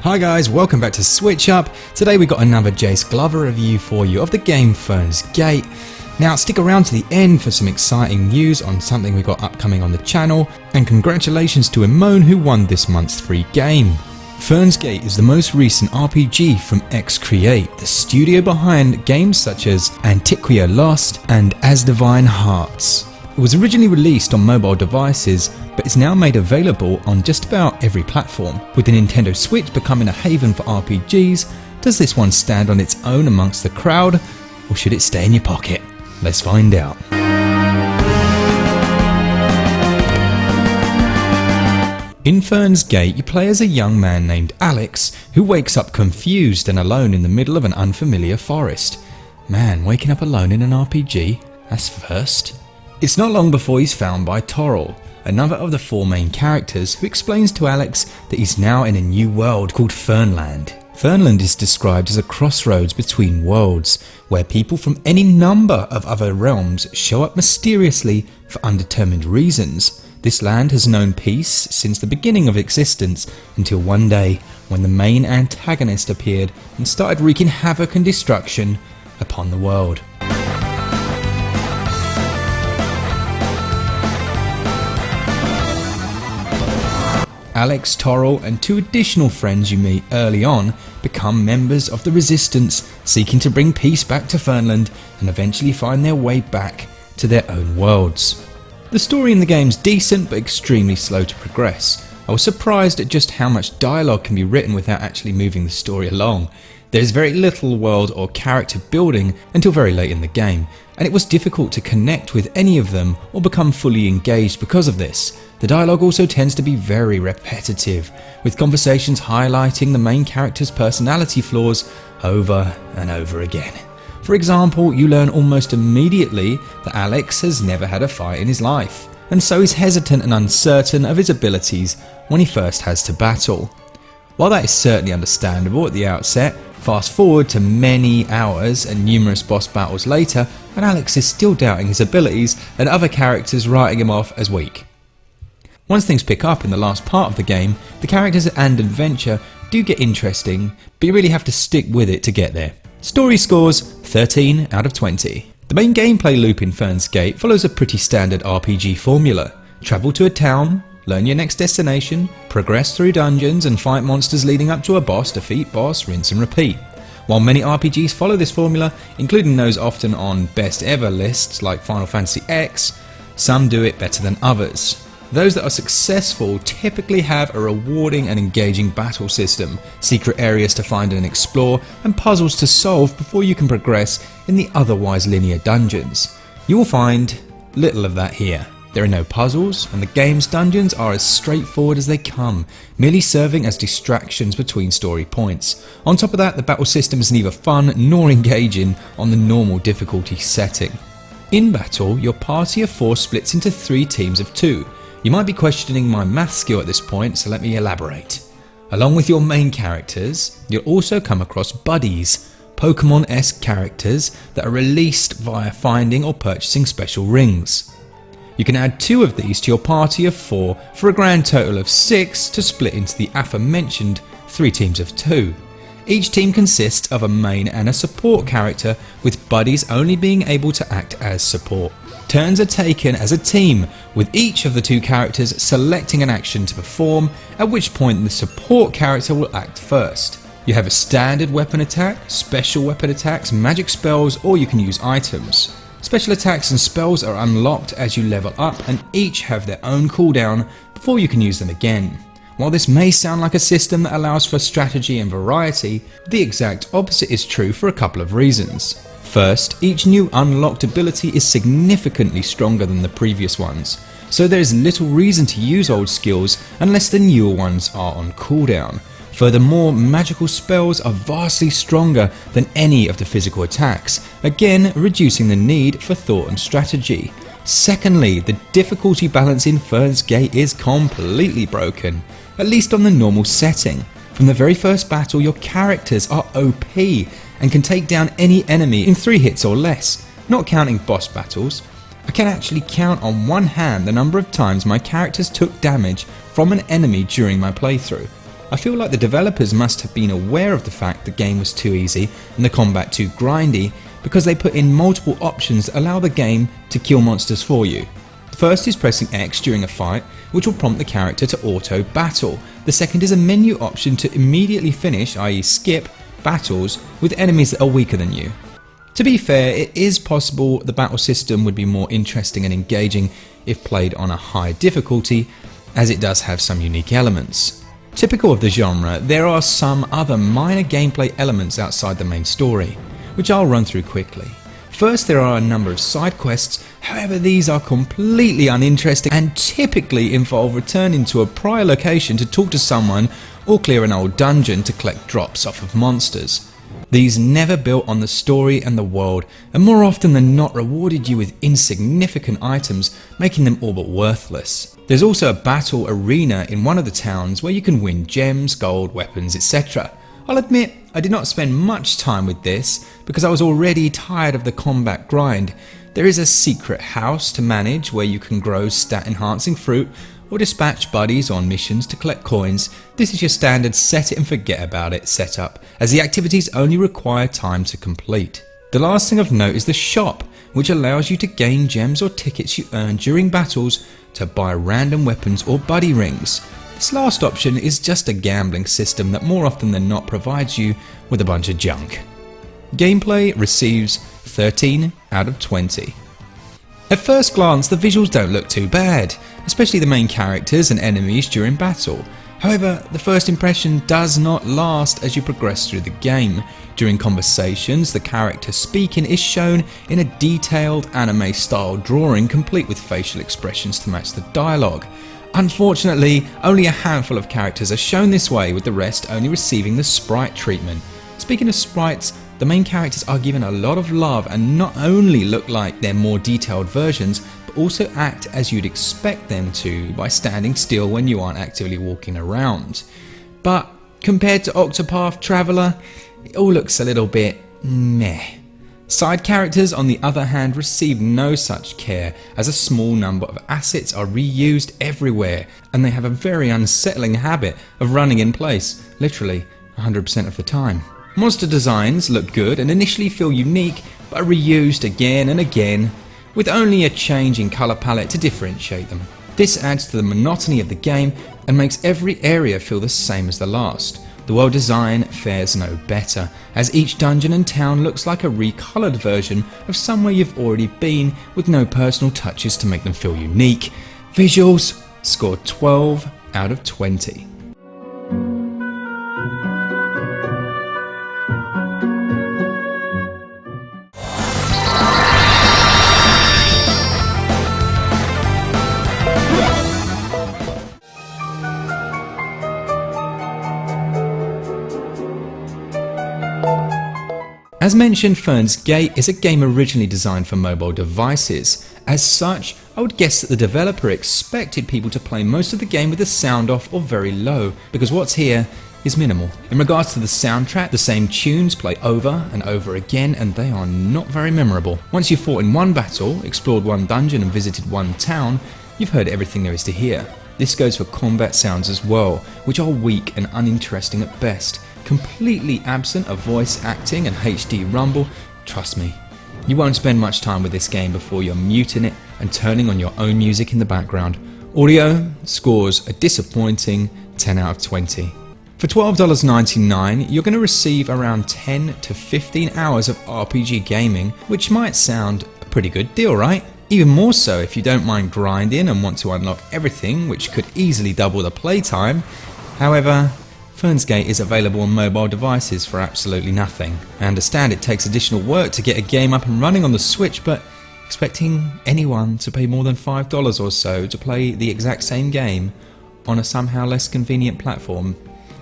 Hi guys, welcome back to SwitchUp. Today we got another Jace Glover review for you of the game Fernz Gate. Now stick around to the end for some exciting news on something we got upcoming on the channel, and congratulations to Imone who won this month's free game. Fernz Gate is the most recent RPG from Create, the studio behind games such as Antiquia Lost and As Divine Hearts. It was originally released on mobile devices, but it's now made available on just about every platform. With the Nintendo Switch becoming a haven for RPGs, does this one stand on its own amongst the crowd, or should it stay in your pocket? Let's find out. In Fernz Gate, you play as a young man named Alex, who wakes up confused and alone in the middle of an unfamiliar forest. Man, waking up alone in an RPG? That's first. It's not long before he's found by Toril, another of the four main characters, who explains to Alex that he's now in a new world called Fernland. Fernland is described as a crossroads between worlds, where people from any number of other realms show up mysteriously for undetermined reasons. This land has known peace since the beginning of existence, until one day when the main antagonist appeared and started wreaking havoc and destruction upon the world. Alex, Toril and two additional friends you meet early on become members of the Resistance, seeking to bring peace back to Fernland and eventually find their way back to their own worlds. The story in the game's decent but extremely slow to progress. I was surprised at just how much dialogue can be written without actually moving the story along. There's very little world or character building until very late in the game, and it was difficult to connect with any of them or become fully engaged because of this. The dialogue also tends to be very repetitive, with conversations highlighting the main character's personality flaws over and over again. For example, you learn almost immediately that Alex has never had a fight in his life, and so is hesitant and uncertain of his abilities when he first has to battle. While that is certainly understandable at the outset, fast forward to many hours and numerous boss battles later, and Alex is still doubting his abilities and other characters writing him off as weak. Once things pick up in the last part of the game, the characters and adventure do get interesting, but you really have to stick with it to get there. Story scores 13 out of 20. The main gameplay loop in Fernz Gate follows a pretty standard RPG formula. Travel to a town, learn your next destination, progress through dungeons and fight monsters leading up to a boss, defeat boss, rinse and repeat. While many RPGs follow this formula, including those often on best ever lists like Final Fantasy X, some do it better than others. Those that are successful typically have a rewarding and engaging battle system, secret areas to find and explore, and puzzles to solve before you can progress in the otherwise linear dungeons. You will find little of that here. There are no puzzles, and the game's dungeons are as straightforward as they come, merely serving as distractions between story points. On top of that, the battle system is neither fun nor engaging on the normal difficulty setting. In battle, your party of 4 splits into 3 teams of 2. You might be questioning my math skill at this point, so let me elaborate. Along with your main characters, you'll also come across buddies, Pokemon-esque characters that are released via finding or purchasing special rings. You can add 2 of these to your party of 4 for a grand total of 6 to split into the aforementioned 3 teams of 2. Each team consists of a main and a support character, with buddies only being able to act as support. Turns are taken as a team, with each of the 2 characters selecting an action to perform, at which point the support character will act first. You have a standard weapon attack, special weapon attacks, magic spells, or you can use items. Special attacks and spells are unlocked as you level up, and each have their own cooldown before you can use them again. While this may sound like a system that allows for strategy and variety, the exact opposite is true for a couple of reasons. First, each new unlocked ability is significantly stronger than the previous ones, so there is little reason to use old skills unless the newer ones are on cooldown. Furthermore, magical spells are vastly stronger than any of the physical attacks, again reducing the need for thought and strategy. Secondly, the difficulty balance in Fernz Gate is completely broken, at least on the normal setting. From the very first battle, your characters are OP and can take down any enemy in 3 hits or less. Not counting boss battles, I can actually count on one hand the number of times my characters took damage from an enemy during my playthrough. I feel like the developers must have been aware of the fact the game was too easy and the combat too grindy, because they put in multiple options that allow the game to kill monsters for you. The first is pressing X during a fight, which will prompt the character to auto battle. The second is a menu option to immediately finish, i.e. skip, battles with enemies that are weaker than you. To be fair, it is possible the battle system would be more interesting and engaging if played on a high difficulty, as it does have some unique elements. Typical of the genre, there are some other minor gameplay elements outside the main story, which I'll run through quickly. First, there are a number of side quests, however these are completely uninteresting and typically involve returning to a prior location to talk to someone or clear an old dungeon to collect drops off of monsters. These never built on the story and the world, and more often than not rewarded you with insignificant items, making them all but worthless. There's also a battle arena in one of the towns where you can win gems, gold, weapons, etc. I'll admit, I did not spend much time with this because I was already tired of the combat grind. There is a secret house to manage where you can grow stat enhancing fruit or dispatch buddies on missions to collect coins. This is your standard set it and forget about it setup, as the activities only require time to complete. The last thing of note is the shop, which allows you to gain gems or tickets you earn during battles to buy random weapons or buddy rings. This last option is just a gambling system that more often than not provides you with a bunch of junk. Gameplay receives 13 out of 20. At first glance, the visuals don't look too bad, especially the main characters and enemies during battle. However, the first impression does not last as you progress through the game. During conversations, the character speaking is shown in a detailed anime-style drawing complete with facial expressions to match the dialogue. Unfortunately, only a handful of characters are shown this way, with the rest only receiving the sprite treatment. Speaking of sprites, the main characters are given a lot of love and not only look like they're more detailed versions, but also act as you'd expect them to by standing still when you aren't actively walking around. But compared to Octopath Traveller, it all looks a little bit meh. Side characters, on the other hand, receive no such care, as a small number of assets are reused everywhere, and they have a very unsettling habit of running in place, literally 100% of the time. Monster designs look good and initially feel unique, but are reused again and again, with only a change in colour palette to differentiate them. This adds to the monotony of the game and makes every area feel the same as the last. The world design fares no better, as each dungeon and town looks like a recoloured version of somewhere you've already been, with no personal touches to make them feel unique. Visuals scored 12 out of 20. As mentioned, Fernz Gate is a game originally designed for mobile devices. As such, I would guess that the developer expected people to play most of the game with the sound off or very low, because what's here is minimal. In regards to the soundtrack, the same tunes play over and over again, and they are not very memorable. Once you've fought in one battle, explored one dungeon and visited one town, you've heard everything there is to hear. This goes for combat sounds as well, which are weak and uninteresting at best. Completely absent of voice acting and HD rumble. Trust me, you won't spend much time with this game before you're muting it and turning on your own music in the background. Audio scores a disappointing 10 out of 20. For $12.99, you're going to receive around 10 to 15 hours of RPG gaming, which might sound a pretty good deal, right? Even more so if you don't mind grinding and want to unlock everything, which could easily double the playtime. However, Fernz Gate is available on mobile devices for absolutely nothing. I understand it takes additional work to get a game up and running on the Switch, but expecting anyone to pay more than $5 or so to play the exact same game on a somehow less convenient platform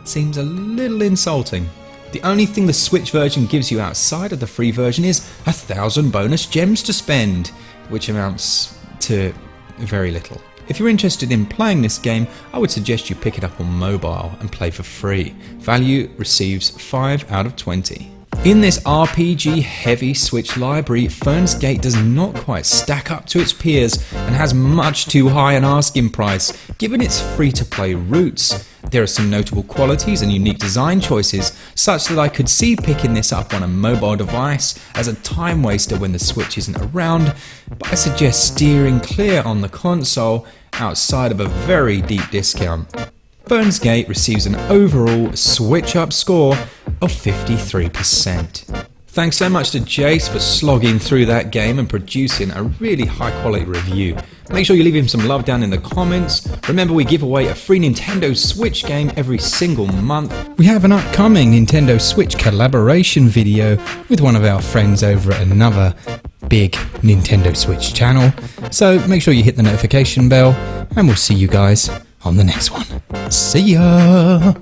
seems a little insulting. The only thing the Switch version gives you outside of the free version is 1,000 bonus gems to spend, which amounts to very little. If you're interested in playing this game, I would suggest you pick it up on mobile and play for free. Value receives 5 out of 20. In this RPG-heavy Switch library, Fernz Gate does not quite stack up to its peers and has much too high an asking price, given its free-to-play roots. There are some notable qualities and unique design choices, such that I could see picking this up on a mobile device as a time waster when the Switch isn't around, but I suggest steering clear on the console outside of a very deep discount. Fernz Gate receives an overall SwitchUp score of 53%. Thanks so much to Jace for slogging through that game and producing a really high quality review. Make sure you leave him some love down in the comments. Remember, we give away a free Nintendo Switch game every single month. We have an upcoming Nintendo Switch collaboration video with one of our friends over at another big Nintendo Switch channel. So make sure you hit the notification bell and we'll see you guys on the next one. See ya!